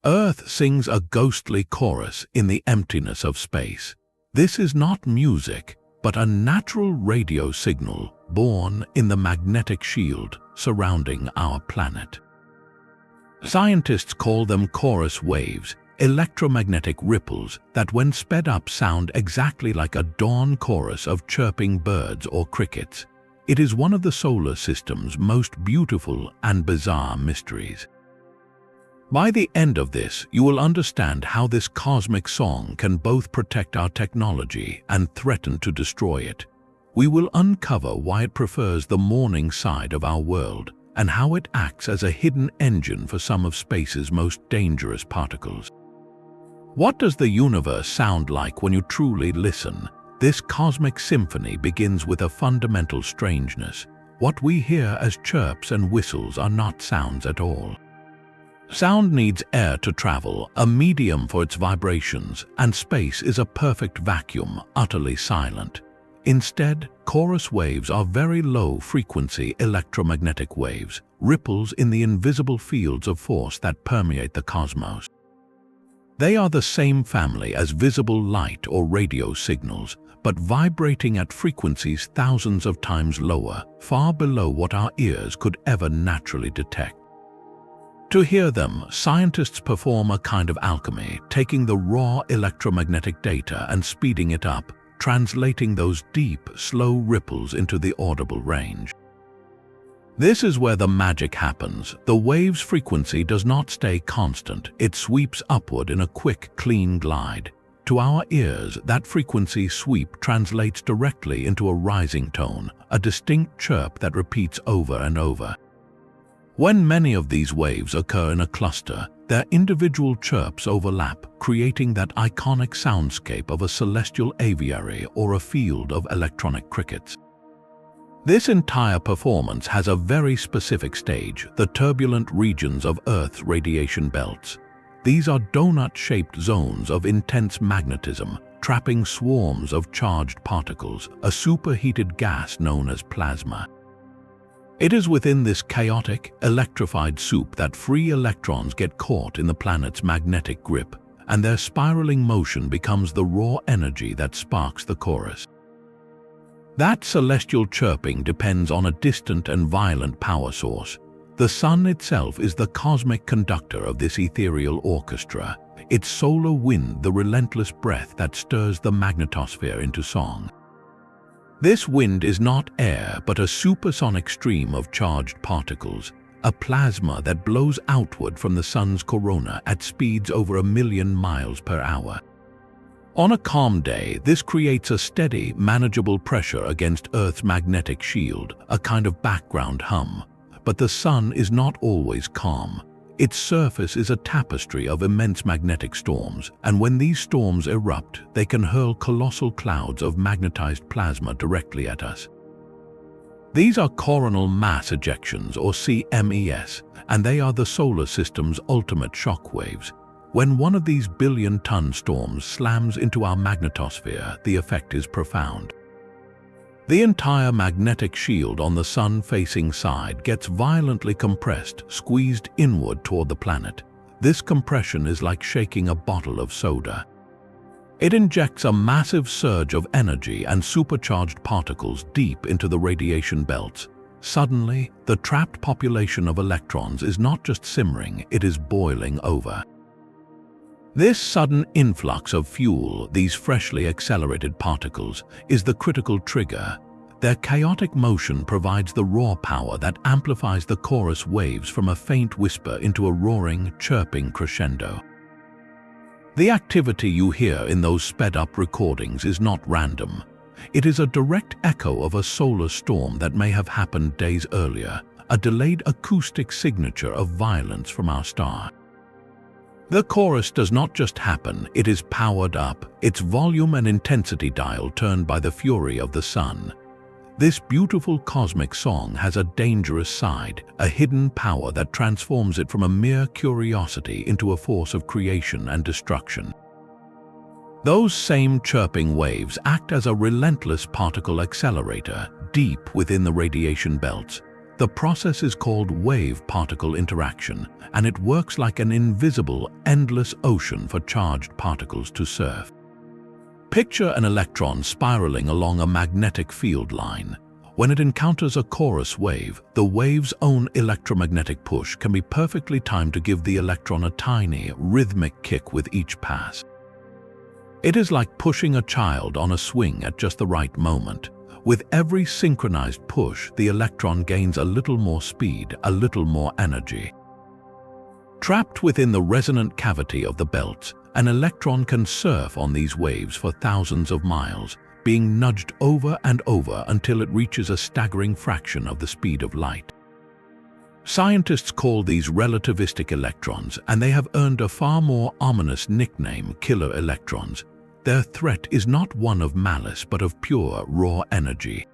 Earth sings a ghostly chorus in the emptiness of space. This is not music, but a natural radio signal born in the magnetic shield surrounding our planet. Scientists call them chorus waves, electromagnetic ripples that when sped up sound exactly like a dawn chorus of chirping birds or crickets. It is one of the solar system's most beautiful and bizarre mysteries. By the end of this, you will understand how this cosmic song can both protect our technology and threaten to destroy it. We will uncover why it prefers the morning side of our world and how it acts as a hidden engine for some of space's most dangerous particles. What does the universe sound like when you truly listen? This cosmic symphony begins with a fundamental strangeness. What we hear as chirps and whistles are not sounds at all. Sound needs air to travel, a medium for its vibrations, and space is a perfect vacuum, utterly silent. Instead, chorus waves are very low-frequency electromagnetic waves, ripples in the invisible fields of force that permeate the cosmos. They are the same family as visible light or radio signals, but vibrating at frequencies thousands of times lower, far below what our ears could ever naturally detect. To hear them, scientists perform a kind of alchemy, taking the raw electromagnetic data and speeding it up, translating those deep, slow ripples into the audible range. This is where the magic happens. The wave's frequency does not stay constant. It sweeps upward in a quick, clean glide. To our ears, that frequency sweep translates directly into a rising tone, a distinct chirp that repeats over and over. When many of these waves occur in a cluster, their individual chirps overlap, creating that iconic soundscape of a celestial aviary or a field of electronic crickets. This entire performance has a very specific stage, the turbulent regions of Earth's radiation belts. These are donut-shaped zones of intense magnetism, trapping swarms of charged particles, a superheated gas known as plasma. It is within this chaotic, electrified soup that free electrons get caught in the planet's magnetic grip, and their spiraling motion becomes the raw energy that sparks the chorus. That celestial chirping depends on a distant and violent power source. The sun itself is the cosmic conductor of this ethereal orchestra, its solar wind the relentless breath that stirs the magnetosphere into song. This wind is not air but a supersonic stream of charged particles, a plasma that blows outward from the sun's corona at speeds over 1,000,000 miles per hour. On a calm day, this creates a steady, manageable pressure against Earth's magnetic shield, a kind of background hum. But the sun is not always calm. Its surface is a tapestry of immense magnetic storms, and when these storms erupt, they can hurl colossal clouds of magnetized plasma directly at us. These are coronal mass ejections, or CMES, and they are the solar system's ultimate shock waves. When one of these billion-ton storms slams into our magnetosphere, the effect is profound. The entire magnetic shield on the sun-facing side gets violently compressed, squeezed inward toward the planet. This compression is like shaking a bottle of soda. It injects a massive surge of energy and supercharged particles deep into the radiation belts. Suddenly, the trapped population of electrons is not just simmering, it is boiling over. This sudden influx of fuel, these freshly accelerated particles, is the critical trigger. Their chaotic motion provides the raw power that amplifies the chorus waves from a faint whisper into a roaring, chirping crescendo. The activity you hear in those sped-up recordings is not random. It is a direct echo of a solar storm that may have happened days earlier, a delayed acoustic signature of violence from our star. The chorus does not just happen, it is powered up, its volume and intensity dial turned by the fury of the sun. This beautiful cosmic song has a dangerous side, a hidden power that transforms it from a mere curiosity into a force of creation and destruction. Those same chirping waves act as a relentless particle accelerator deep within the radiation belts. The process is called wave-particle interaction, and it works like an invisible, endless ocean for charged particles to surf. Picture an electron spiraling along a magnetic field line. When it encounters a chorus wave, the wave's own electromagnetic push can be perfectly timed to give the electron a tiny, rhythmic kick with each pass. It is like pushing a child on a swing at just the right moment. With every synchronized push, the electron gains a little more speed, a little more energy. Trapped within the resonant cavity of the belts, an electron can surf on these waves for thousands of miles, being nudged over and over until it reaches a staggering fraction of the speed of light. Scientists call these relativistic electrons, and they have earned a far more ominous nickname, killer electrons. Their threat is not one of malice but of pure, raw energy.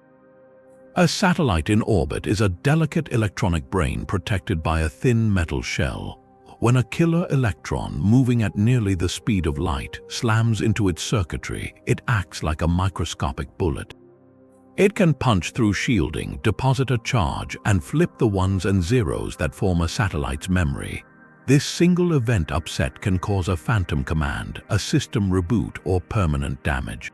A satellite in orbit is a delicate electronic brain protected by a thin metal shell. When a killer electron, moving at nearly the speed of light, slams into its circuitry, it acts like a microscopic bullet. It can punch through shielding, deposit a charge, and flip the ones and zeros that form a satellite's memory. This single event upset can cause a phantom command, a system reboot, or permanent damage.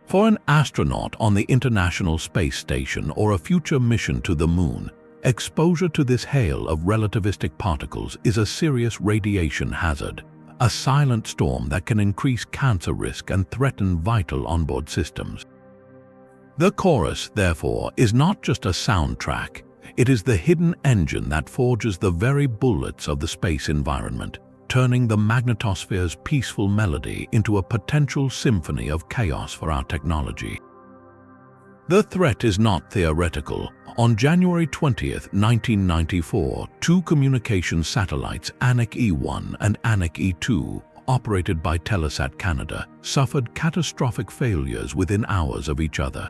For an astronaut on the International Space Station or a future mission to the Moon, exposure to this hail of relativistic particles is a serious radiation hazard, a silent storm that can increase cancer risk and threaten vital onboard systems. The chorus, therefore, is not just a soundtrack. It is the hidden engine that forges the very bullets of the space environment, turning the magnetosphere's peaceful melody into a potential symphony of chaos for our technology. The threat is not theoretical. On January 20, 1994, two communication satellites, Anik E1 and Anik E2, operated by Telesat Canada, suffered catastrophic failures within hours of each other.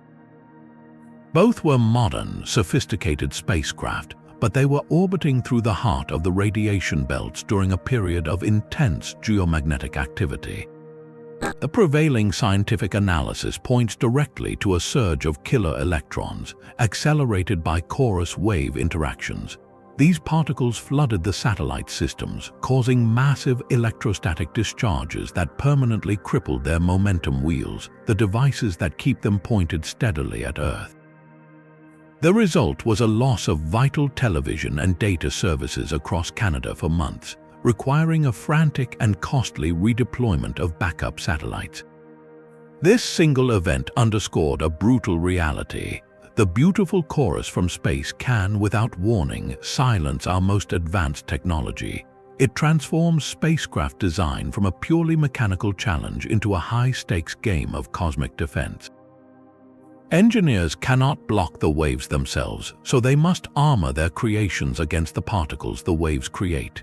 Both were modern, sophisticated spacecraft, but they were orbiting through the heart of the radiation belts during a period of intense geomagnetic activity. The prevailing scientific analysis points directly to a surge of killer electrons, accelerated by chorus wave interactions. These particles flooded the satellite systems, causing massive electrostatic discharges that permanently crippled their momentum wheels, the devices that keep them pointed steadily at Earth. The result was a loss of vital television and data services across Canada for months, requiring a frantic and costly redeployment of backup satellites. This single event underscored a brutal reality. The beautiful chorus from space can, without warning, silence our most advanced technology. It transforms spacecraft design from a purely mechanical challenge into a high-stakes game of cosmic defense. Engineers cannot block the waves themselves, so they must armor their creations against the particles the waves create.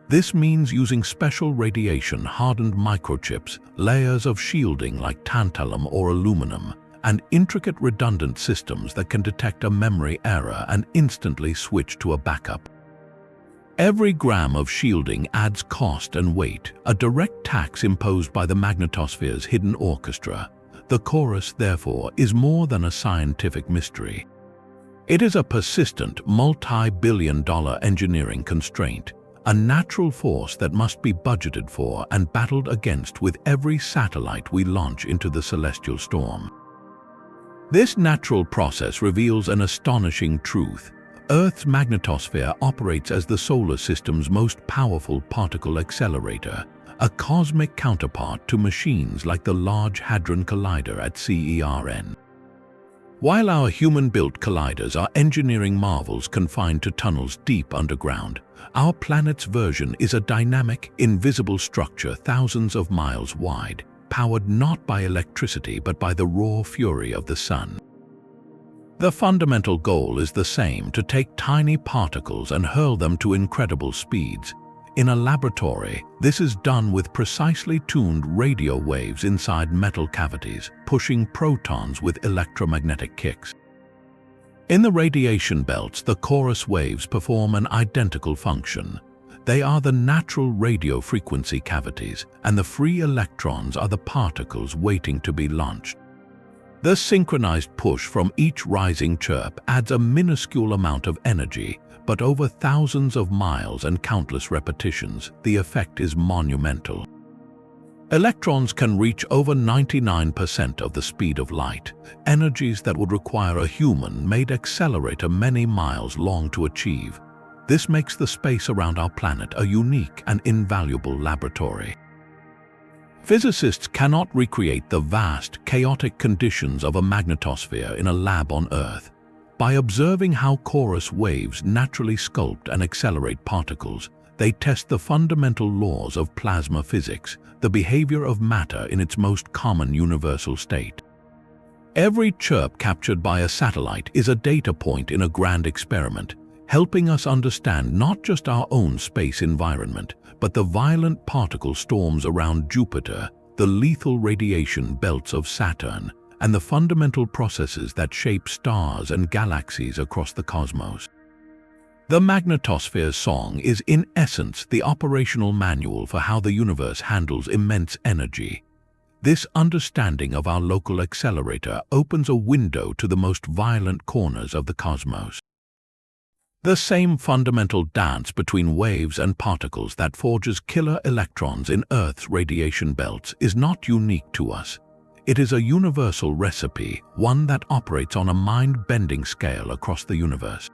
This means using special radiation-hardened microchips, layers of shielding like tantalum or aluminum, and intricate redundant systems that can detect a memory error and instantly switch to a backup. Every gram of shielding adds cost and weight, a direct tax imposed by the magnetosphere's hidden orchestra. The chorus, therefore, is more than a scientific mystery. It is a persistent, multi-billion-dollar engineering constraint, a natural force that must be budgeted for and battled against with every satellite we launch into the celestial storm. This natural process reveals an astonishing truth. Earth's magnetosphere operates as the solar system's most powerful particle accelerator, a cosmic counterpart to machines like the Large Hadron Collider at CERN. While our human-built colliders are engineering marvels confined to tunnels deep underground, our planet's version is a dynamic, invisible structure thousands of miles wide, powered not by electricity but by the raw fury of the sun. The fundamental goal is the same: to take tiny particles and hurl them to incredible speeds. In a laboratory, this is done with precisely tuned radio waves inside metal cavities, pushing protons with electromagnetic kicks. In the radiation belts, the chorus waves perform an identical function. They are the natural radio frequency cavities, and the free electrons are the particles waiting to be launched. The synchronized push from each rising chirp adds a minuscule amount of energy, but over thousands of miles and countless repetitions, the effect is monumental. Electrons can reach over 99% of the speed of light, energies that would require a human-made accelerator many miles long to achieve. This makes the space around our planet a unique and invaluable laboratory. Physicists cannot recreate the vast, chaotic conditions of a magnetosphere in a lab on Earth. By observing how chorus waves naturally sculpt and accelerate particles, they test the fundamental laws of plasma physics, the behavior of matter in its most common universal state. Every chirp captured by a satellite is a data point in a grand experiment, helping us understand not just our own space environment, but the violent particle storms around Jupiter, the lethal radiation belts of Saturn, and the fundamental processes that shape stars and galaxies across the cosmos. The magnetosphere's song is in essence the operational manual for how the universe handles immense energy. This understanding of our local accelerator opens a window to the most violent corners of the cosmos. The same fundamental dance between waves and particles that forges killer electrons in Earth's radiation belts is not unique to us. It is a universal recipe, one that operates on a mind-bending scale across the universe.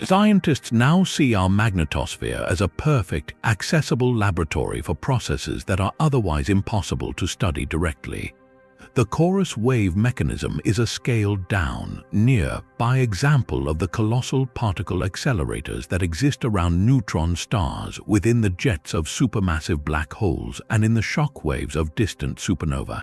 Scientists now see our magnetosphere as a perfect, accessible laboratory for processes that are otherwise impossible to study directly. The chorus wave mechanism is a scaled-down, near-by example of the colossal particle accelerators that exist around neutron stars, within the jets of supermassive black holes, and in the shock waves of distant supernova.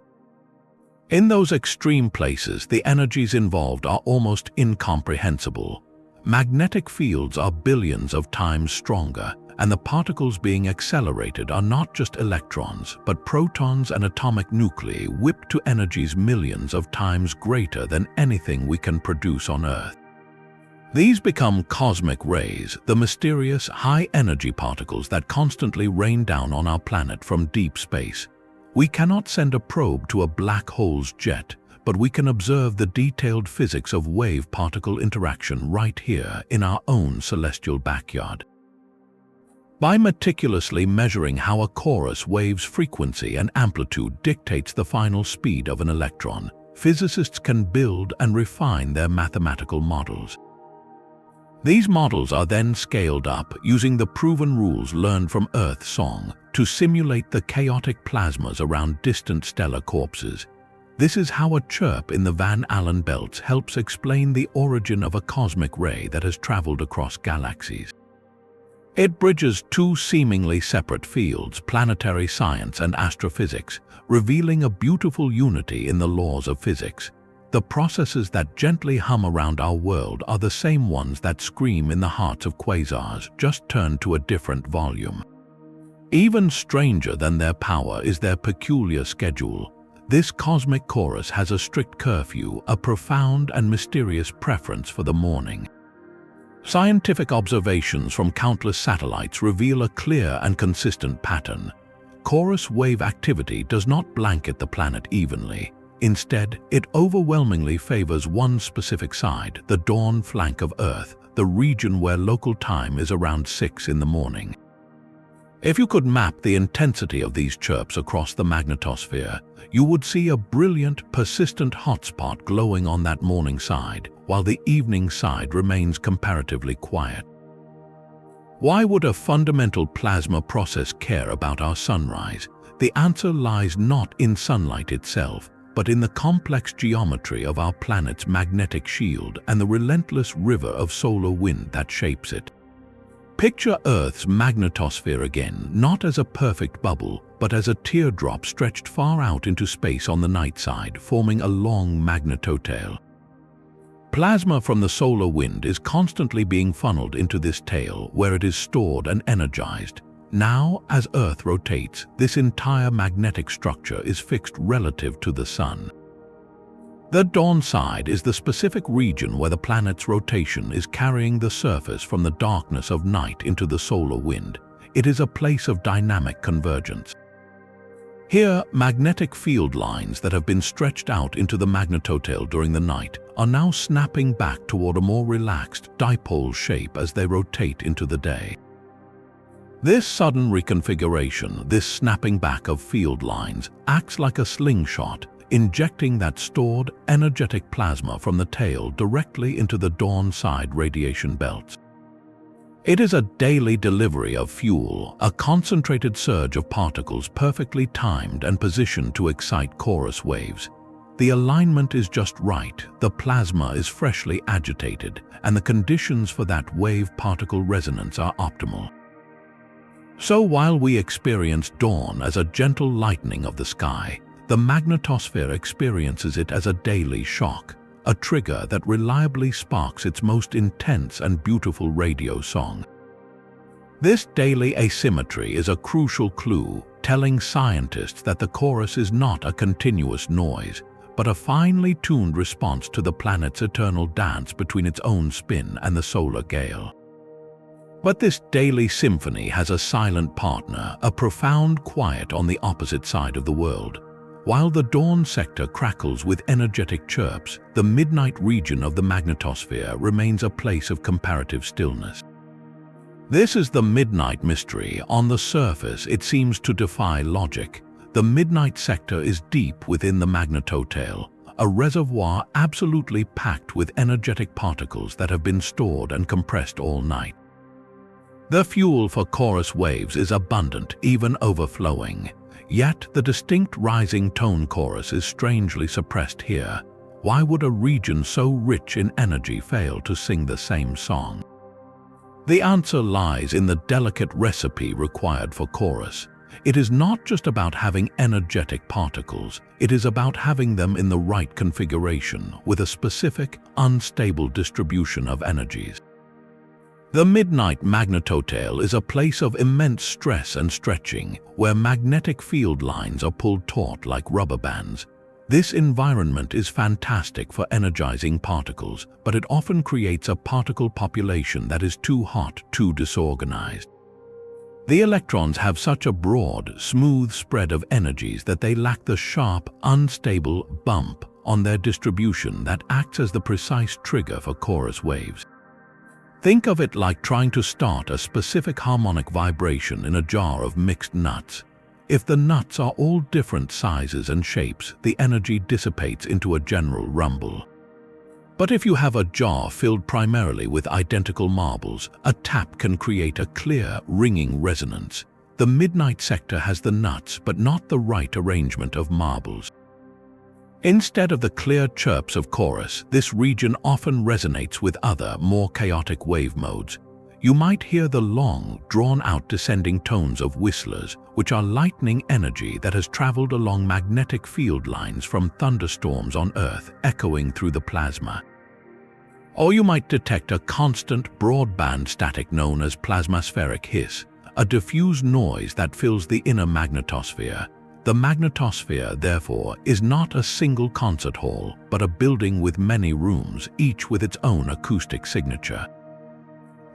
In those extreme places, the energies involved are almost incomprehensible. Magnetic fields are billions of times stronger, and the particles being accelerated are not just electrons, but protons and atomic nuclei whipped to energies millions of times greater than anything we can produce on Earth. These become cosmic rays, the mysterious high-energy particles that constantly rain down on our planet from deep space. We cannot send a probe to a black hole's jet, but we can observe the detailed physics of wave-particle interaction right here in our own celestial backyard. By meticulously measuring how a chorus wave's frequency and amplitude dictates the final speed of an electron, physicists can build and refine their mathematical models. These models are then scaled up using the proven rules learned from Earth's song to simulate the chaotic plasmas around distant stellar corpses. This is how a chirp in the Van Allen belts helps explain the origin of a cosmic ray that has traveled across galaxies. It bridges two seemingly separate fields, planetary science and astrophysics, revealing a beautiful unity in the laws of physics. The processes that gently hum around our world are the same ones that scream in the hearts of quasars, just turned to a different volume. Even stranger than their power is their peculiar schedule. This cosmic chorus has a strict curfew, a profound and mysterious preference for the morning. Scientific observations from countless satellites reveal a clear and consistent pattern. Chorus wave activity does not blanket the planet evenly. Instead, it overwhelmingly favors one specific side, the dawn flank of Earth, the region where local time is around 6 in the morning. If you could map the intensity of these chirps across the magnetosphere, you would see a brilliant, persistent hotspot glowing on that morning side, while the evening side remains comparatively quiet. Why would a fundamental plasma process care about our sunrise? The answer lies not in sunlight itself, but in the complex geometry of our planet's magnetic shield and the relentless river of solar wind that shapes it. Picture Earth's magnetosphere again, not as a perfect bubble, but as a teardrop stretched far out into space on the night side, forming a long magnetotail. Plasma from the solar wind is constantly being funneled into this tail, where it is stored and energized. Now, as Earth rotates, this entire magnetic structure is fixed relative to the Sun. The dawn side is the specific region where the planet's rotation is carrying the surface from the darkness of night into the solar wind. It is a place of dynamic convergence. Here, magnetic field lines that have been stretched out into the magnetotail during the night are now snapping back toward a more relaxed dipole shape as they rotate into the day. This sudden reconfiguration, this snapping back of field lines, acts like a slingshot, injecting that stored energetic plasma from the tail directly into the dawn side radiation belts. It is a daily delivery of fuel, a concentrated surge of particles perfectly timed and positioned to excite chorus waves. The alignment is just right, the plasma is freshly agitated, and the conditions for that wave-particle resonance are optimal. So while we experience dawn as a gentle lightening of the sky, the magnetosphere experiences it as a daily shock, a trigger that reliably sparks its most intense and beautiful radio song. This daily asymmetry is a crucial clue, telling scientists that the chorus is not a continuous noise, but a finely tuned response to the planet's eternal dance between its own spin and the solar gale. But this daily symphony has a silent partner, a profound quiet on the opposite side of the world. While the dawn sector crackles with energetic chirps, the midnight region of the magnetosphere remains a place of comparative stillness. This is the midnight mystery. On the surface, it seems to defy logic. The midnight sector is deep within the magnetotail, a reservoir absolutely packed with energetic particles that have been stored and compressed all night. The fuel for chorus waves is abundant, even overflowing. Yet the distinct rising tone chorus is strangely suppressed here. Why would a region so rich in energy fail to sing the same song? The answer lies in the delicate recipe required for chorus. It is not just about having energetic particles, it is about having them in the right configuration with a specific, unstable distribution of energies. The midnight magnetotail is a place of immense stress and stretching, where magnetic field lines are pulled taut like rubber bands. This environment is fantastic for energizing particles, but it often creates a particle population that is too hot, too disorganized. The electrons have such a broad, smooth spread of energies that they lack the sharp, unstable bump on their distribution that acts as the precise trigger for chorus waves. Think of it like trying to start a specific harmonic vibration in a jar of mixed nuts. If the nuts are all different sizes and shapes, the energy dissipates into a general rumble. But if you have a jar filled primarily with identical marbles, a tap can create a clear, ringing resonance. The midnight sector has the nuts, but not the right arrangement of marbles. Instead of the clear chirps of chorus, this region often resonates with other, more chaotic wave modes. You might hear the long, drawn-out descending tones of whistlers, which are lightning energy that has traveled along magnetic field lines from thunderstorms on Earth, echoing through the plasma. Or you might detect a constant, broadband static known as plasmaspheric hiss, a diffuse noise that fills the inner magnetosphere. The magnetosphere, therefore, is not a single concert hall, but a building with many rooms, each with its own acoustic signature.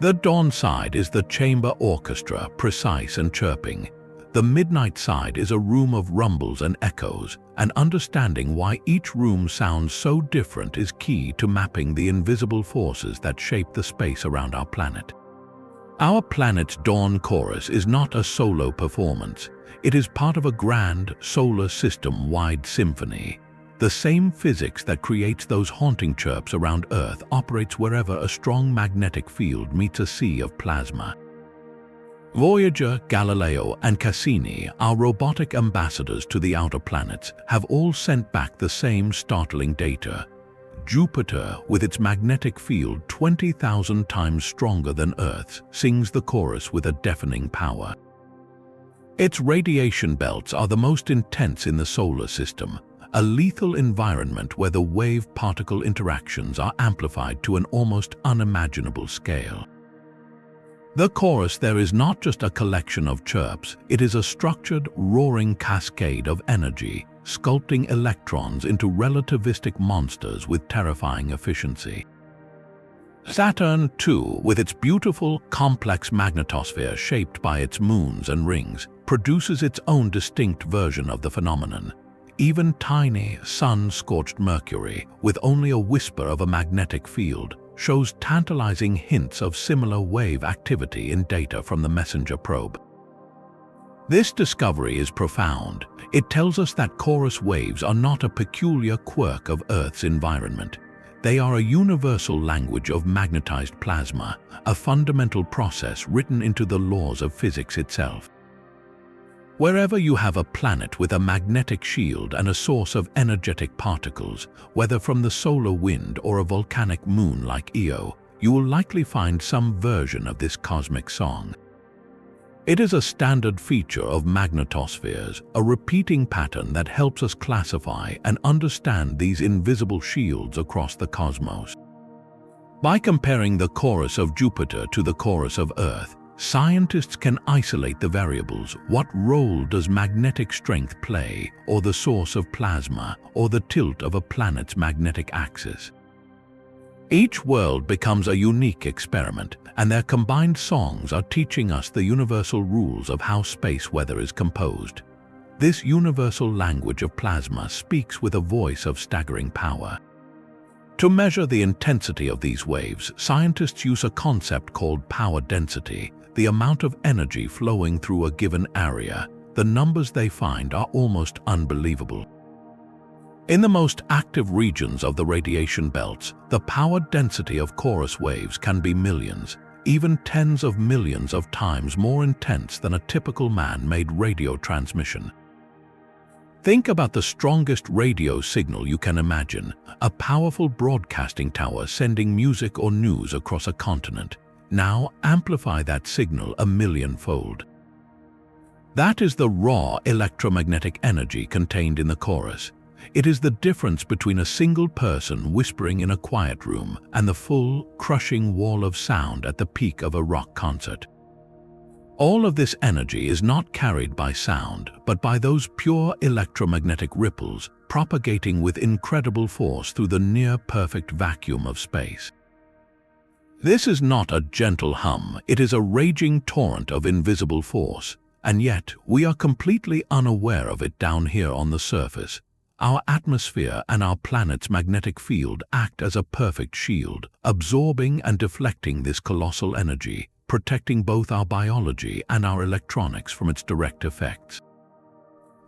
The dawn side is the chamber orchestra, precise and chirping. The midnight side is a room of rumbles and echoes, and understanding why each room sounds so different is key to mapping the invisible forces that shape the space around our planet. Our planet's dawn chorus is not a solo performance. It is part of a grand, solar system-wide symphony. The same physics that creates those haunting chirps around Earth operates wherever a strong magnetic field meets a sea of plasma. Voyager, Galileo, and Cassini, our robotic ambassadors to the outer planets, have all sent back the same startling data. Jupiter, with its magnetic field 20,000 times stronger than Earth's, sings the chorus with a deafening power. Its radiation belts are the most intense in the solar system, a lethal environment where the wave-particle interactions are amplified to an almost unimaginable scale. The chorus there is not just a collection of chirps, it is a structured, roaring cascade of energy, sculpting electrons into relativistic monsters with terrifying efficiency. Saturn, too, with its beautiful, complex magnetosphere shaped by its moons and rings, produces its own distinct version of the phenomenon. Even tiny, sun-scorched Mercury, with only a whisper of a magnetic field, shows tantalizing hints of similar wave activity in data from the MESSENGER probe. This discovery is profound. It tells us that chorus waves are not a peculiar quirk of Earth's environment. They are a universal language of magnetized plasma, a fundamental process written into the laws of physics itself. Wherever you have a planet with a magnetic shield and a source of energetic particles, whether from the solar wind or a volcanic moon like Io, you will likely find some version of this cosmic song. It is a standard feature of magnetospheres, a repeating pattern that helps us classify and understand these invisible shields across the cosmos. By comparing the chorus of Jupiter to the chorus of Earth, scientists can isolate the variables. What role does magnetic strength play, or the source of plasma, or the tilt of a planet's magnetic axis? Each world becomes a unique experiment, and their combined songs are teaching us the universal rules of how space weather is composed. This universal language of plasma speaks with a voice of staggering power. To measure the intensity of these waves, scientists use a concept called power density, the amount of energy flowing through a given area. The numbers they find are almost unbelievable. In the most active regions of the radiation belts, the power density of chorus waves can be millions, even tens of millions of times more intense than a typical man-made radio transmission. Think about the strongest radio signal you can imagine, a powerful broadcasting tower sending music or news across a continent. Now amplify that signal a millionfold. That is the raw electromagnetic energy contained in the chorus. It is the difference between a single person whispering in a quiet room and the full, crushing wall of sound at the peak of a rock concert. All of this energy is not carried by sound, but by those pure electromagnetic ripples propagating with incredible force through the near-perfect vacuum of space. This is not a gentle hum, it is a raging torrent of invisible force, and yet we are completely unaware of it down here on the surface. Our atmosphere and our planet's magnetic field act as a perfect shield, absorbing and deflecting this colossal energy, protecting both our biology and our electronics from its direct effects.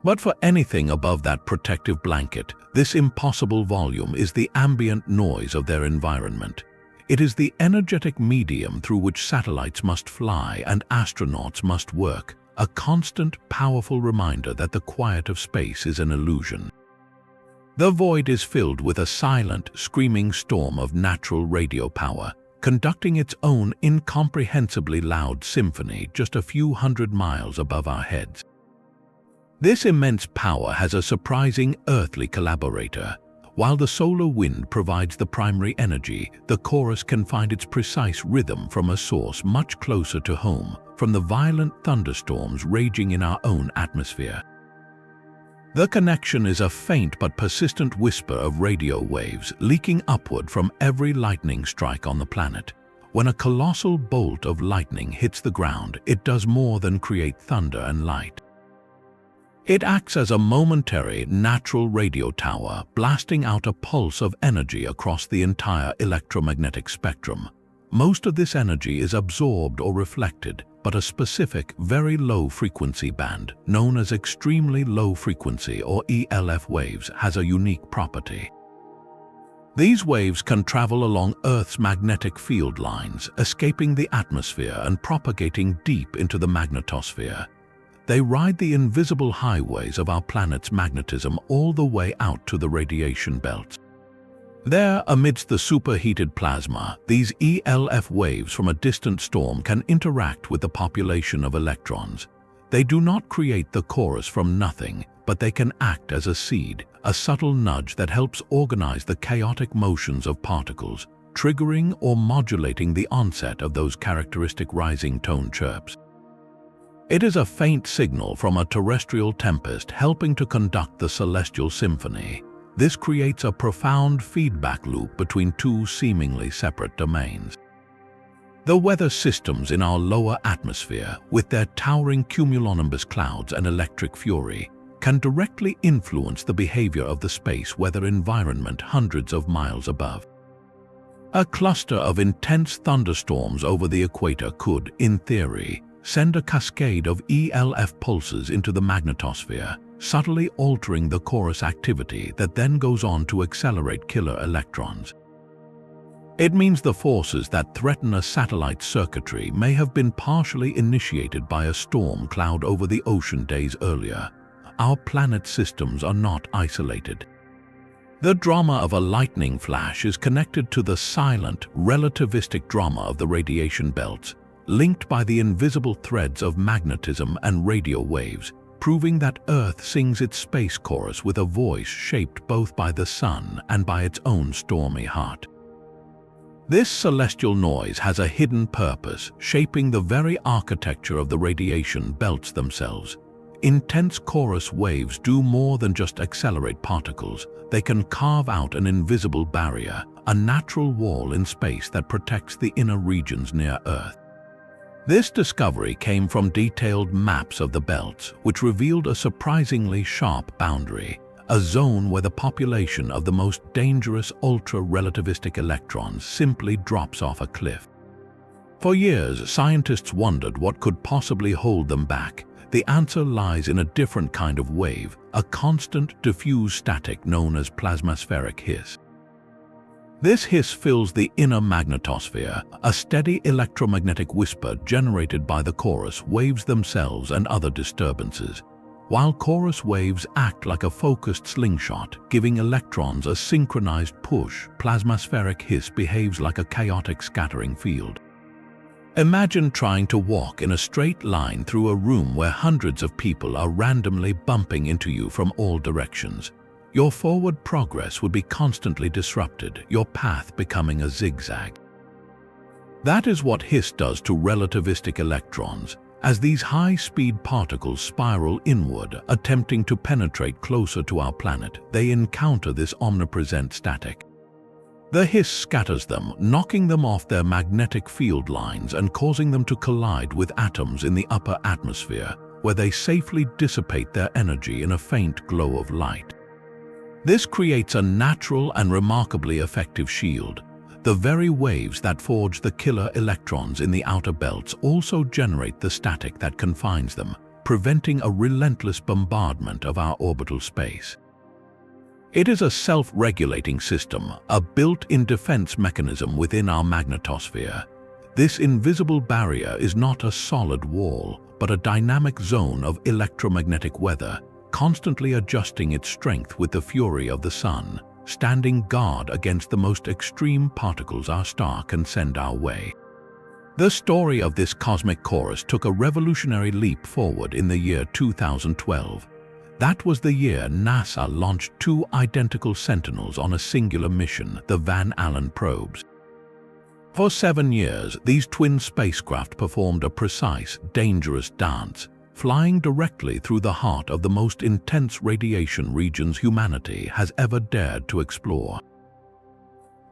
But for anything above that protective blanket, this impossible volume is the ambient noise of their environment. It is the energetic medium through which satellites must fly and astronauts must work, a constant, powerful reminder that the quiet of space is an illusion. The void is filled with a silent, screaming storm of natural radio power, conducting its own incomprehensibly loud symphony just a few hundred miles above our heads. This immense power has a surprising earthly collaborator. While the solar wind provides the primary energy, the chorus can find its precise rhythm from a source much closer to home, from the violent thunderstorms raging in our own atmosphere. The connection is a faint but persistent whisper of radio waves leaking upward from every lightning strike on the planet. When a colossal bolt of lightning hits the ground, it does more than create thunder and light. It acts as a momentary, natural radio tower, blasting out a pulse of energy across the entire electromagnetic spectrum. Most of this energy is absorbed or reflected, but a specific, very low frequency band, known as extremely low frequency or ELF waves, has a unique property. These waves can travel along Earth's magnetic field lines, escaping the atmosphere and propagating deep into the magnetosphere. They ride the invisible highways of our planet's magnetism all the way out to the radiation belts. There, amidst the superheated plasma, these ELF waves from a distant storm can interact with the population of electrons. They do not create the chorus from nothing, but they can act as a seed, a subtle nudge that helps organize the chaotic motions of particles, triggering or modulating the onset of those characteristic rising tone chirps. It is a faint signal from a terrestrial tempest helping to conduct the celestial symphony. This creates a profound feedback loop between two seemingly separate domains. The weather systems in our lower atmosphere, with their towering cumulonimbus clouds and electric fury, can directly influence the behavior of the space weather environment hundreds of miles above. A cluster of intense thunderstorms over the equator could, in theory, send a cascade of ELF pulses into the magnetosphere, subtly altering the chorus activity that then goes on to accelerate killer electrons. It means the forces that threaten a satellite circuitry may have been partially initiated by a storm cloud over the ocean days earlier. Our planet systems are not isolated. The drama of a lightning flash is connected to the silent, relativistic drama of the radiation belts, linked by the invisible threads of magnetism and radio waves, proving that Earth sings its space chorus with a voice shaped both by the sun and by its own stormy heart. This celestial noise has a hidden purpose, shaping the very architecture of the radiation belts themselves. Intense chorus waves do more than just accelerate particles. They can carve out an invisible barrier, a natural wall in space that protects the inner regions near Earth. This discovery came from detailed maps of the belts, which revealed a surprisingly sharp boundary, a zone where the population of the most dangerous ultra-relativistic electrons simply drops off a cliff. For years, scientists wondered what could possibly hold them back. The answer lies in a different kind of wave, a constant diffuse static known as plasmaspheric hiss. This hiss fills the inner magnetosphere, a steady electromagnetic whisper generated by the chorus waves themselves and other disturbances. While chorus waves act like a focused slingshot, giving electrons a synchronized push, plasmaspheric hiss behaves like a chaotic scattering field. Imagine trying to walk in a straight line through a room where hundreds of people are randomly bumping into you from all directions. Your forward progress would be constantly disrupted, your path becoming a zigzag. That is what hiss does to relativistic electrons. As these high-speed particles spiral inward, attempting to penetrate closer to our planet, they encounter this omnipresent static. The hiss scatters them, knocking them off their magnetic field lines and causing them to collide with atoms in the upper atmosphere, where they safely dissipate their energy in a faint glow of light. This creates a natural and remarkably effective shield. The very waves that forge the killer electrons in the outer belts also generate the static that confines them, preventing a relentless bombardment of our orbital space. It is a self-regulating system, a built-in defense mechanism within our magnetosphere. This invisible barrier is not a solid wall, but a dynamic zone of electromagnetic weather, constantly adjusting its strength with the fury of the sun, standing guard against the most extreme particles our star can send our way. The story of this cosmic chorus took a revolutionary leap forward in the year 2012. That was the year NASA launched two identical Sentinels on a singular mission, the Van Allen probes. For 7 years, these twin spacecraft performed a precise, dangerous dance, flying directly through the heart of the most intense radiation regions humanity has ever dared to explore.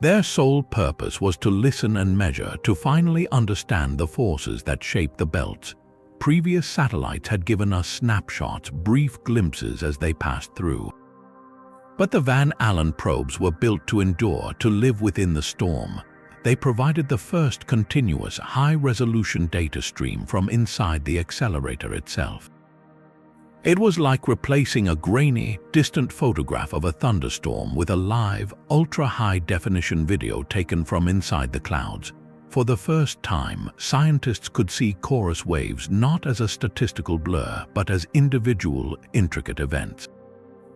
Their sole purpose was to listen and measure, to finally understand the forces that shape the belts. Previous satellites had given us snapshots, brief glimpses as they passed through. But the Van Allen probes were built to endure, to live within the storm. They provided the first continuous, high-resolution data stream from inside the accelerator itself. It was like replacing a grainy, distant photograph of a thunderstorm with a live, ultra-high-definition video taken from inside the clouds. For the first time, scientists could see chorus waves not as a statistical blur, but as individual, intricate events.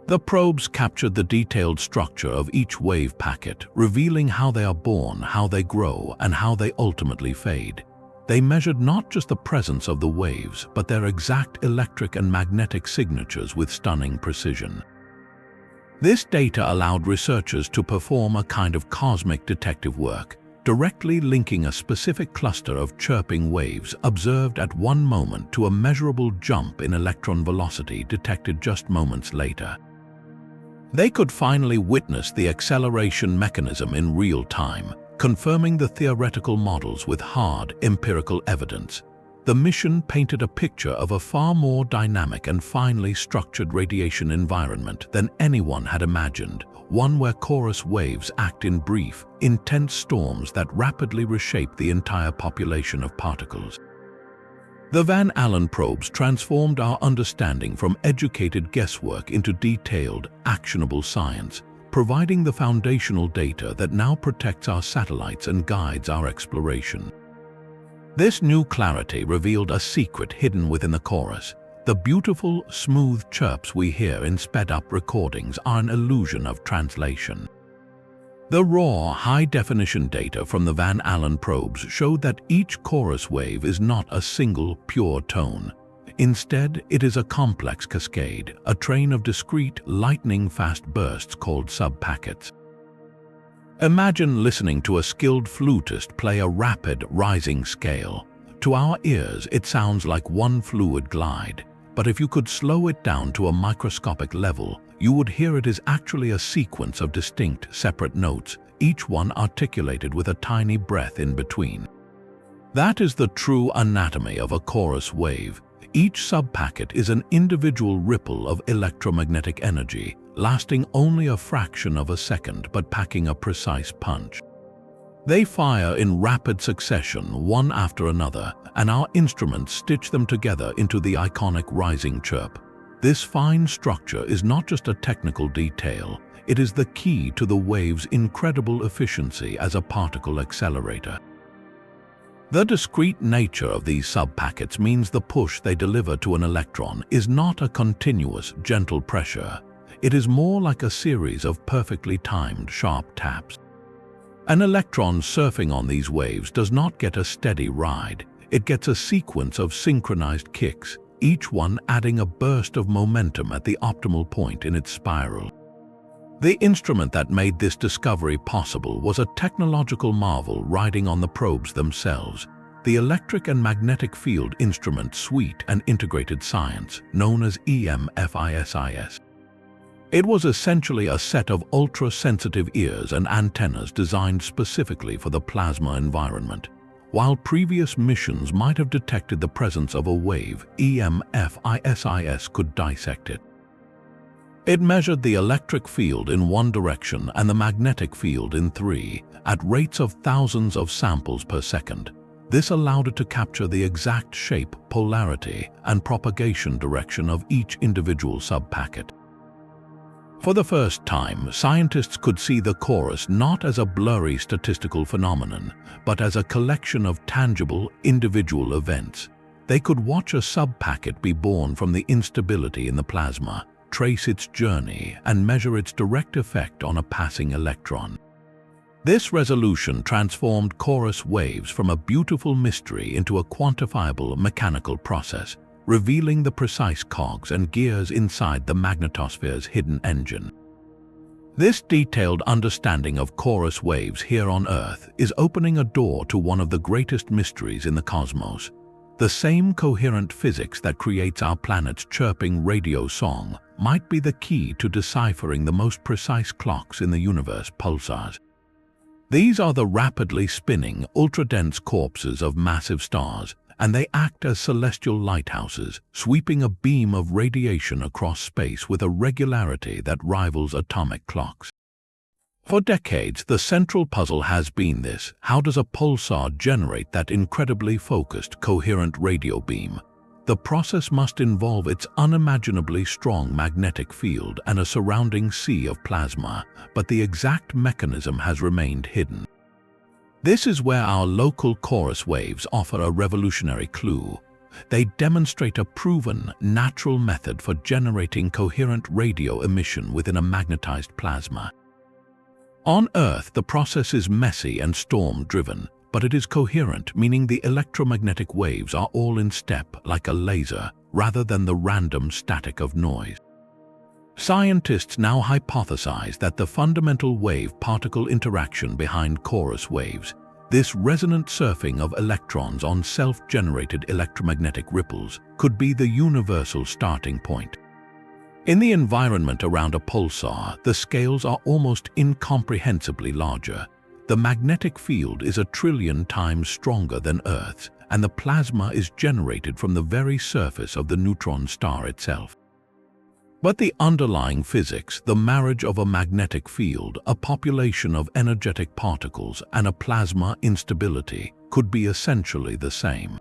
The probes captured the detailed structure of each wave packet, revealing how they are born, how they grow, and how they ultimately fade. They measured not just the presence of the waves, but their exact electric and magnetic signatures with stunning precision. This data allowed researchers to perform a kind of cosmic detective work, directly linking a specific cluster of chirping waves observed at one moment to a measurable jump in electron velocity detected just moments later. They could finally witness the acceleration mechanism in real time, confirming the theoretical models with hard, empirical evidence. The mission painted a picture of a far more dynamic and finely structured radiation environment than anyone had imagined, one where chorus waves act in brief, intense storms that rapidly reshape the entire population of particles. The Van Allen probes transformed our understanding from educated guesswork into detailed, actionable science, providing the foundational data that now protects our satellites and guides our exploration. This new clarity revealed a secret hidden within the chorus. The beautiful, smooth chirps we hear in sped-up recordings are an illusion of translation. The raw, high-definition data from the Van Allen probes showed that each chorus wave is not a single, pure tone. Instead, it is a complex cascade, a train of discrete, lightning-fast bursts called subpackets. Imagine listening to a skilled flutist play a rapid, rising scale. To our ears, it sounds like one fluid glide, but if you could slow it down to a microscopic level, you would hear it is actually a sequence of distinct, separate notes, each one articulated with a tiny breath in between. That is the true anatomy of a chorus wave. Each subpacket is an individual ripple of electromagnetic energy, lasting only a fraction of a second but packing a precise punch. They fire in rapid succession, one after another, and our instruments stitch them together into the iconic rising chirp. This fine structure is not just a technical detail, it is the key to the wave's incredible efficiency as a particle accelerator. The discrete nature of these subpackets means the push they deliver to an electron is not a continuous, gentle pressure. It is more like a series of perfectly timed, sharp taps. An electron surfing on these waves does not get a steady ride. It gets a sequence of synchronized kicks, each one adding a burst of momentum at the optimal point in its spiral. The instrument that made this discovery possible was a technological marvel riding on the probes themselves, the electric and magnetic field instrument suite and integrated science, known as EMFISIS. It was essentially a set of ultra-sensitive ears and antennas designed specifically for the plasma environment. While previous missions might have detected the presence of a wave, EMFISIS could dissect it. It measured the electric field in one direction and the magnetic field in three, at rates of thousands of samples per second. This allowed it to capture the exact shape, polarity, and propagation direction of each individual subpacket. For the first time, scientists could see the chorus not as a blurry statistical phenomenon, but as a collection of tangible, individual events. They could watch a subpacket be born from the instability in the plasma, trace its journey, and measure its direct effect on a passing electron. This resolution transformed chorus waves from a beautiful mystery into a quantifiable mechanical process, revealing the precise cogs and gears inside the magnetosphere's hidden engine. This detailed understanding of chorus waves here on Earth is opening a door to one of the greatest mysteries in the cosmos. The same coherent physics that creates our planet's chirping radio song might be the key to deciphering the most precise clocks in the universe, pulsars. These are the rapidly spinning, ultra-dense corpses of massive stars, and they act as celestial lighthouses, sweeping a beam of radiation across space with a regularity that rivals atomic clocks. For decades, the central puzzle has been this: how does a pulsar generate that incredibly focused, coherent radio beam? The process must involve its unimaginably strong magnetic field and a surrounding sea of plasma, but the exact mechanism has remained hidden. This is where our local chorus waves offer a revolutionary clue. They demonstrate a proven, natural method for generating coherent radio emission within a magnetized plasma. On Earth, the process is messy and storm-driven, but it is coherent, meaning the electromagnetic waves are all in step like a laser, rather than the random static of noise. Scientists now hypothesize that the fundamental wave-particle interaction behind chorus waves, this resonant surfing of electrons on self-generated electromagnetic ripples, could be the universal starting point. In the environment around a pulsar, the scales are almost incomprehensibly larger. The magnetic field is 1,000,000,000,000 times stronger than Earth's, and the plasma is generated from the very surface of the neutron star itself. But the underlying physics, the marriage of a magnetic field, a population of energetic particles, and a plasma instability, could be essentially the same.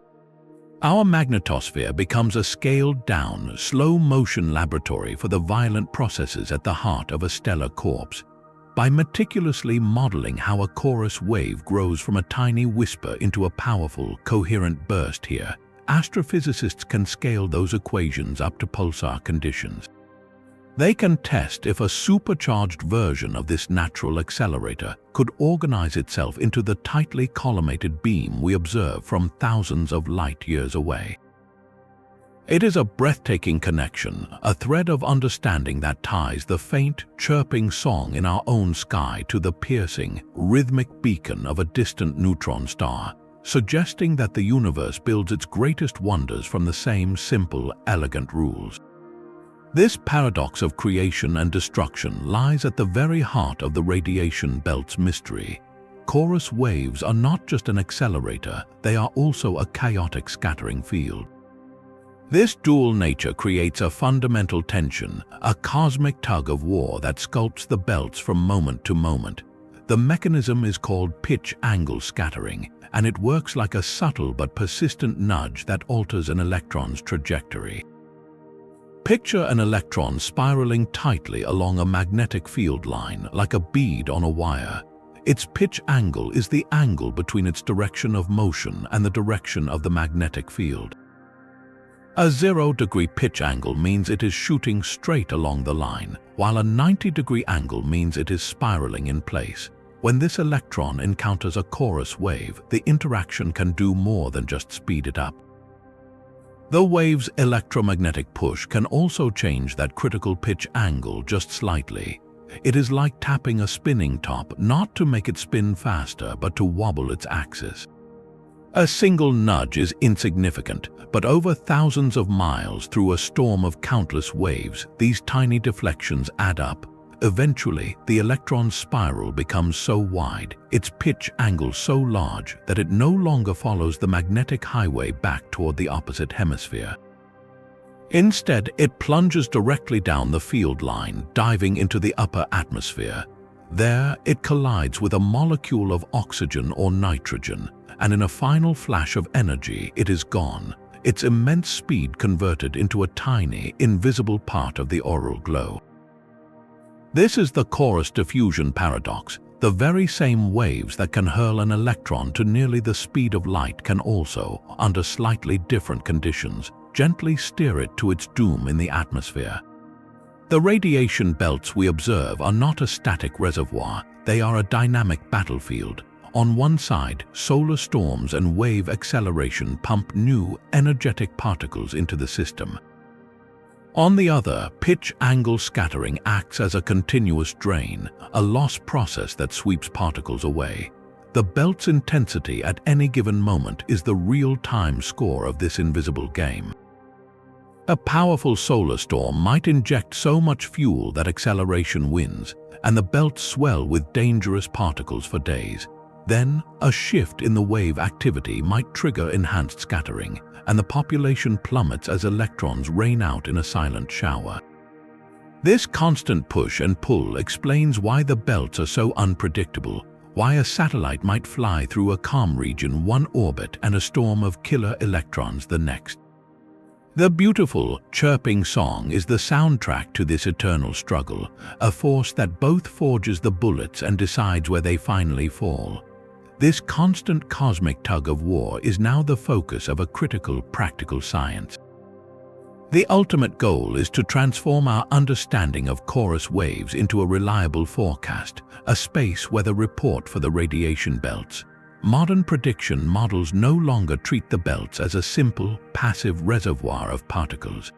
Our magnetosphere becomes a scaled-down, slow-motion laboratory for the violent processes at the heart of a stellar corpse. By meticulously modeling how a chorus wave grows from a tiny whisper into a powerful, coherent burst here, astrophysicists can scale those equations up to pulsar conditions. They can test if a supercharged version of this natural accelerator could organize itself into the tightly collimated beam we observe from thousands of light-years away. It is a breathtaking connection, a thread of understanding that ties the faint, chirping song in our own sky to the piercing, rhythmic beacon of a distant neutron star, suggesting that the universe builds its greatest wonders from the same simple, elegant rules. This paradox of creation and destruction lies at the very heart of the radiation belt's mystery. Chorus waves are not just an accelerator, they are also a chaotic scattering field. This dual nature creates a fundamental tension, a cosmic tug-of-war that sculpts the belts from moment to moment. The mechanism is called pitch-angle scattering, and it works like a subtle but persistent nudge that alters an electron's trajectory. Picture an electron spiraling tightly along a magnetic field line, like a bead on a wire. Its pitch angle is the angle between its direction of motion and the direction of the magnetic field. A 0-degree pitch angle means it is shooting straight along the line, while a 90-degree angle means it is spiraling in place. When this electron encounters a chorus wave, the interaction can do more than just speed it up. The wave's electromagnetic push can also change that critical pitch angle just slightly. It is like tapping a spinning top, not to make it spin faster, but to wobble its axis. A single nudge is insignificant, but over thousands of miles through a storm of countless waves, these tiny deflections add up. Eventually, the electron's spiral becomes so wide, its pitch angle so large, that it no longer follows the magnetic highway back toward the opposite hemisphere. Instead, it plunges directly down the field line, diving into the upper atmosphere. There, it collides with a molecule of oxygen or nitrogen, and in a final flash of energy, it is gone, its immense speed converted into a tiny, invisible part of the auroral glow. This is the chorus diffusion paradox. The very same waves that can hurl an electron to nearly the speed of light can also, under slightly different conditions, gently steer it to its doom in the atmosphere. The radiation belts we observe are not a static reservoir, they are a dynamic battlefield. On one side, solar storms and wave acceleration pump new, energetic particles into the system. On the other, pitch angle scattering acts as a continuous drain, a loss process that sweeps particles away. The belt's intensity at any given moment is the real-time score of this invisible game. A powerful solar storm might inject so much fuel that acceleration wins, and the belts swell with dangerous particles for days. Then, a shift in the wave activity might trigger enhanced scattering, and the population plummets as electrons rain out in a silent shower. This constant push and pull explains why the belts are so unpredictable, why a satellite might fly through a calm region one orbit and a storm of killer electrons the next. The beautiful, chirping song is the soundtrack to this eternal struggle, a force that both forges the bullets and decides where they finally fall. This constant cosmic tug-of-war is now the focus of a critical, practical science. The ultimate goal is to transform our understanding of chorus waves into a reliable forecast, a space weather report for the radiation belts. Modern prediction models no longer treat the belts as a simple, passive reservoir of particles.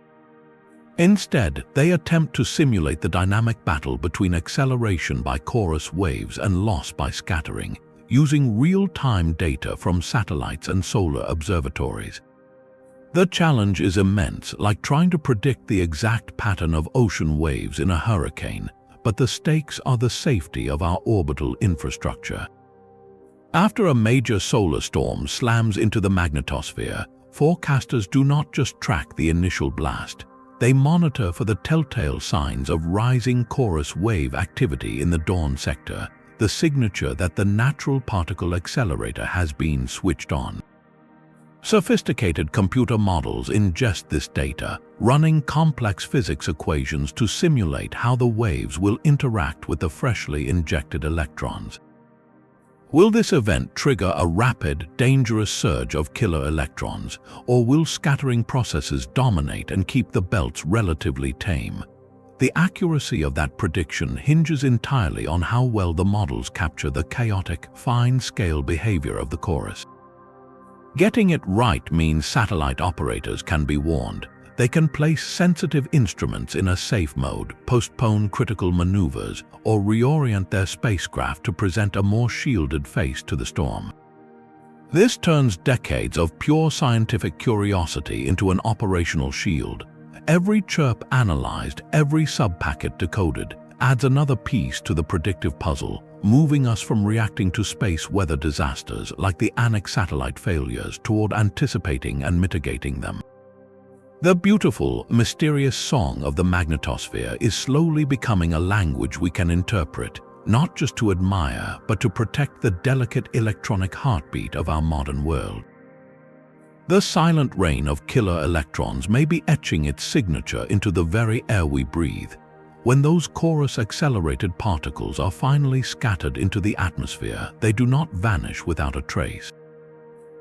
Instead, they attempt to simulate the dynamic battle between acceleration by chorus waves and loss by scattering, using real-time data from satellites and solar observatories. The challenge is immense, like trying to predict the exact pattern of ocean waves in a hurricane, but the stakes are the safety of our orbital infrastructure. After a major solar storm slams into the magnetosphere, forecasters do not just track the initial blast. They monitor for the telltale signs of rising chorus wave activity in the dawn sector, the signature that the natural particle accelerator has been switched on. Sophisticated computer models ingest this data, running complex physics equations to simulate how the waves will interact with the freshly injected electrons. Will this event trigger a rapid, dangerous surge of killer electrons, or will scattering processes dominate and keep the belts relatively tame? The accuracy of that prediction hinges entirely on how well the models capture the chaotic, fine-scale behavior of the chorus. Getting it right means satellite operators can be warned. They can place sensitive instruments in a safe mode, postpone critical maneuvers, or reorient their spacecraft to present a more shielded face to the storm. This turns decades of pure scientific curiosity into an operational shield. Every chirp analyzed, every sub-packet decoded, adds another piece to the predictive puzzle, moving us from reacting to space weather disasters like the Anik satellite failures toward anticipating and mitigating them. The beautiful, mysterious song of the magnetosphere is slowly becoming a language we can interpret, not just to admire, but to protect the delicate electronic heartbeat of our modern world. The silent rain of killer electrons may be etching its signature into the very air we breathe. When those chorus-accelerated particles are finally scattered into the atmosphere, they do not vanish without a trace.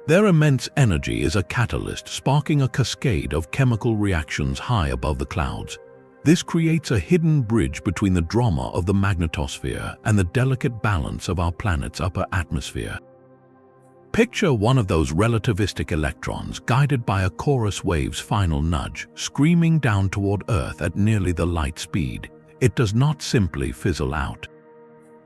Their immense energy is a catalyst, sparking a cascade of chemical reactions high above the clouds. This creates a hidden bridge between the drama of the magnetosphere and the delicate balance of our planet's upper atmosphere. Picture one of those relativistic electrons guided by a chorus wave's final nudge, screaming down toward Earth at nearly the light speed. It does not simply fizzle out.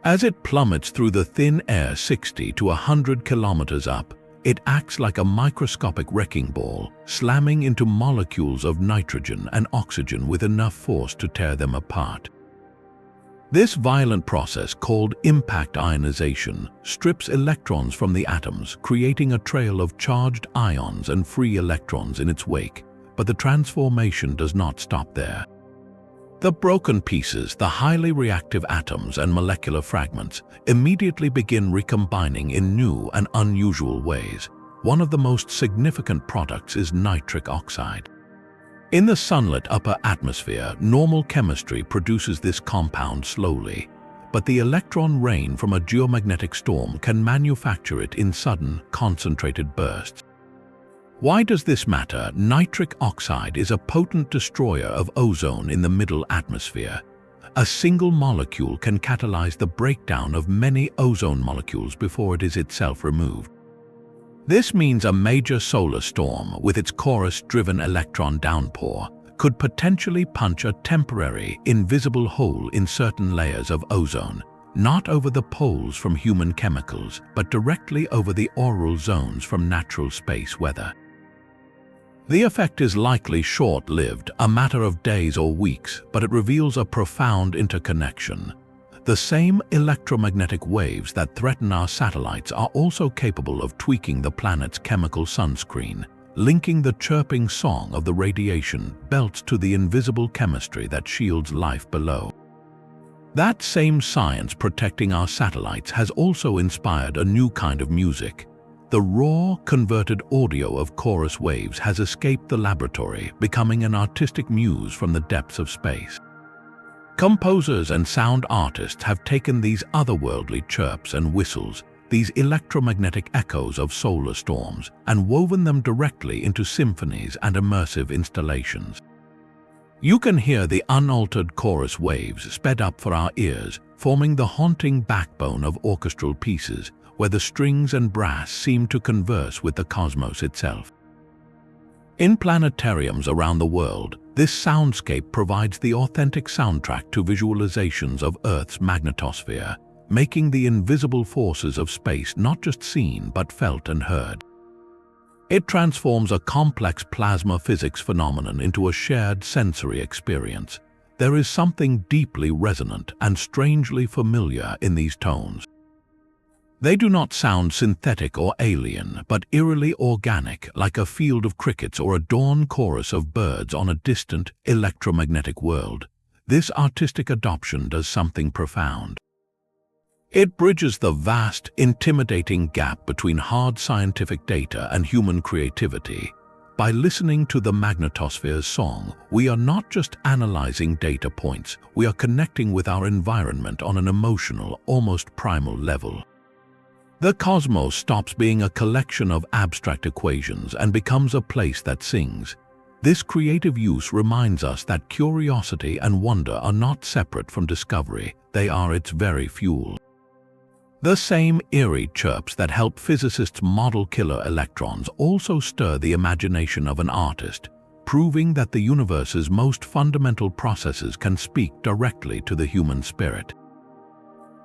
As it plummets through the thin air 60 to 100 kilometers up, it acts like a microscopic wrecking ball, slamming into molecules of nitrogen and oxygen with enough force to tear them apart. This violent process, called impact ionization, strips electrons from the atoms, creating a trail of charged ions and free electrons in its wake. But the transformation does not stop there. The broken pieces, the highly reactive atoms and molecular fragments, immediately begin recombining in new and unusual ways. One of the most significant products is nitric oxide. In the sunlit upper atmosphere, normal chemistry produces this compound slowly, but the electron rain from a geomagnetic storm can manufacture it in sudden, concentrated bursts. Why does this matter? Nitric oxide is a potent destroyer of ozone in the middle atmosphere. A single molecule can catalyze the breakdown of many ozone molecules before it is itself removed. This means a major solar storm, with its chorus-driven electron downpour, could potentially punch a temporary, invisible hole in certain layers of ozone, not over the poles from human chemicals, but directly over the auroral zones from natural space weather. The effect is likely short-lived, a matter of days or weeks, but it reveals a profound interconnection. The same electromagnetic waves that threaten our satellites are also capable of tweaking the planet's chemical sunscreen, linking the chirping song of the radiation belts to the invisible chemistry that shields life below. That same science protecting our satellites has also inspired a new kind of music. The raw, converted audio of chorus waves has escaped the laboratory, becoming an artistic muse from the depths of space. Composers and sound artists have taken these otherworldly chirps and whistles, these electromagnetic echoes of solar storms, and woven them directly into symphonies and immersive installations. You can hear the unaltered chorus waves sped up for our ears, forming the haunting backbone of orchestral pieces, where the strings and brass seem to converse with the cosmos itself. In planetariums around the world, this soundscape provides the authentic soundtrack to visualizations of Earth's magnetosphere, making the invisible forces of space not just seen but felt and heard. It transforms a complex plasma physics phenomenon into a shared sensory experience. There is something deeply resonant and strangely familiar in these tones. They do not sound synthetic or alien, but eerily organic, like a field of crickets or a dawn chorus of birds on a distant, electromagnetic world. This artistic adoption does something profound. It bridges the vast, intimidating gap between hard scientific data and human creativity. By listening to the Magnetosphere's song, we are not just analyzing data points, we are connecting with our environment on an emotional, almost primal level. The cosmos stops being a collection of abstract equations and becomes a place that sings. This creative use reminds us that curiosity and wonder are not separate from discovery, they are its very fuel. The same eerie chirps that help physicists model killer electrons also stir the imagination of an artist, proving that the universe's most fundamental processes can speak directly to the human spirit.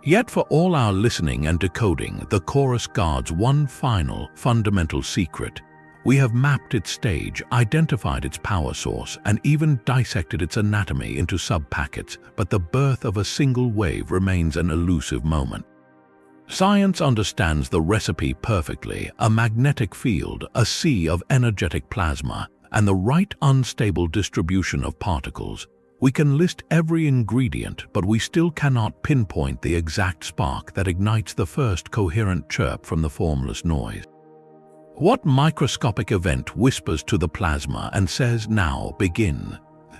Yet for all our listening and decoding, the chorus guards one final, fundamental secret. We have mapped its stage, identified its power source, and even dissected its anatomy into sub-packets, but the birth of a single wave remains an elusive moment. Science understands the recipe perfectly: a magnetic field, a sea of energetic plasma, and the right unstable distribution of particles. We can list every ingredient, but we still cannot pinpoint the exact spark that ignites the first coherent chirp from the formless noise. What microscopic event whispers to the plasma and says, "Now begin"?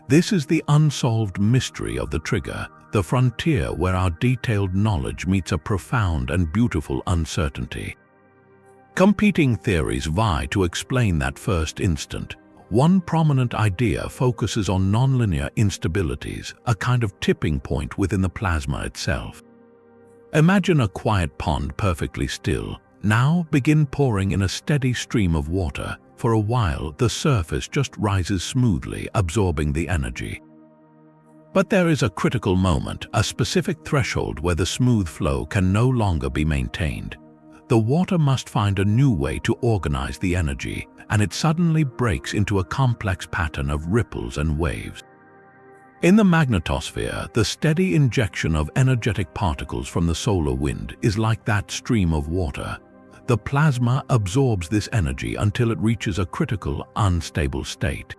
This is the unsolved mystery of the trigger, the frontier where our detailed knowledge meets a profound and beautiful uncertainty. Competing theories vie to explain that first instant. One prominent idea focuses on nonlinear instabilities, a kind of tipping point within the plasma itself. Imagine a quiet pond perfectly still. Now begin pouring in a steady stream of water. For a while, the surface just rises smoothly, absorbing the energy. But there is a critical moment, a specific threshold where the smooth flow can no longer be maintained. The water must find a new way to organize the energy, and it suddenly breaks into a complex pattern of ripples and waves. In the magnetosphere, the steady injection of energetic particles from the solar wind is like that stream of water. The plasma absorbs this energy until it reaches a critical, unstable state.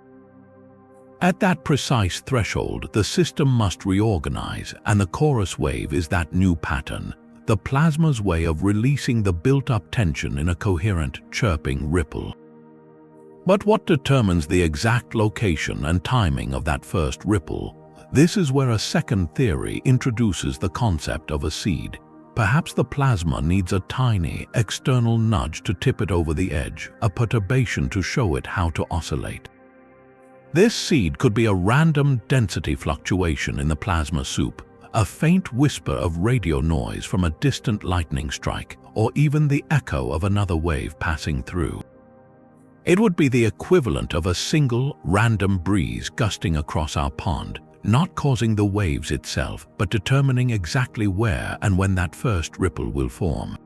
At that precise threshold, the system must reorganize, and the chorus wave is that new pattern, the plasma's way of releasing the built-up tension in a coherent, chirping ripple. But what determines the exact location and timing of that first ripple? This is where a second theory introduces the concept of a seed. Perhaps the plasma needs a tiny, external nudge to tip it over the edge, a perturbation to show it how to oscillate. This seed could be a random density fluctuation in the plasma soup, a faint whisper of radio noise from a distant lightning strike, or even the echo of another wave passing through. It would be the equivalent of a single, random breeze gusting across our pond, not causing the waves itself, but determining exactly where and when that first ripple will form.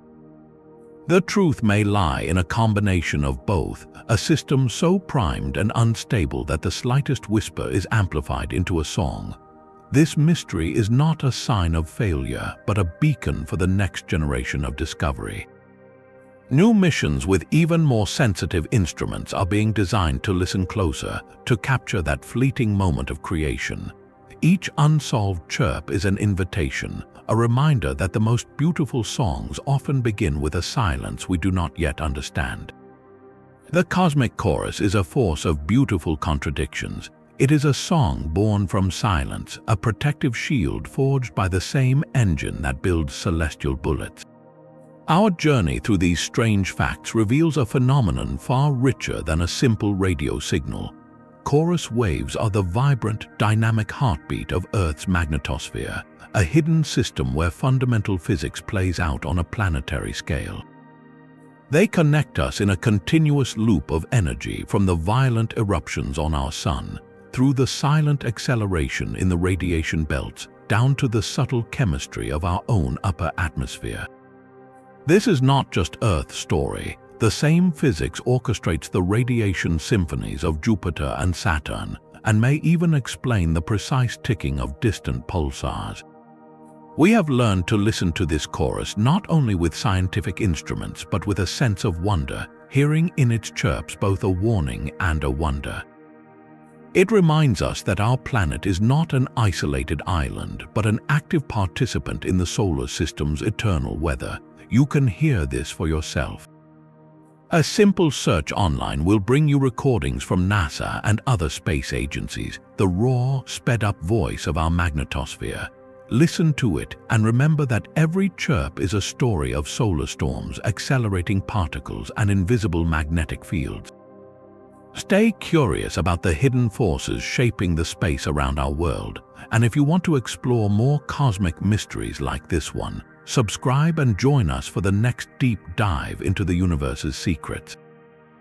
The truth may lie in a combination of both, a system so primed and unstable that the slightest whisper is amplified into a song. This mystery is not a sign of failure, but a beacon for the next generation of discovery. New missions with even more sensitive instruments are being designed to listen closer, to capture that fleeting moment of creation. Each unsolved chirp is an invitation, a reminder that the most beautiful songs often begin with a silence we do not yet understand. The cosmic chorus is a force of beautiful contradictions. It is a song born from silence, a protective shield forged by the same engine that builds celestial bullets. Our journey through these strange facts reveals a phenomenon far richer than a simple radio signal. Chorus waves are the vibrant, dynamic heartbeat of Earth's magnetosphere, a hidden system where fundamental physics plays out on a planetary scale. They connect us in a continuous loop of energy from the violent eruptions on our sun, through the silent acceleration in the radiation belts, down to the subtle chemistry of our own upper atmosphere. This is not just Earth's story. The same physics orchestrates the radiation symphonies of Jupiter and Saturn, and may even explain the precise ticking of distant pulsars. We have learned to listen to this chorus not only with scientific instruments but with a sense of wonder, hearing in its chirps both a warning and a wonder. It reminds us that our planet is not an isolated island, but an active participant in the solar system's eternal weather. You can hear this for yourself. A simple search online will bring you recordings from NASA and other space agencies, the raw, sped-up voice of our magnetosphere. Listen to it and remember that every chirp is a story of solar storms, accelerating particles, and invisible magnetic fields. Stay curious about the hidden forces shaping the space around our world, and if you want to explore more cosmic mysteries like this one, subscribe and join us for the next deep dive into the universe's secrets.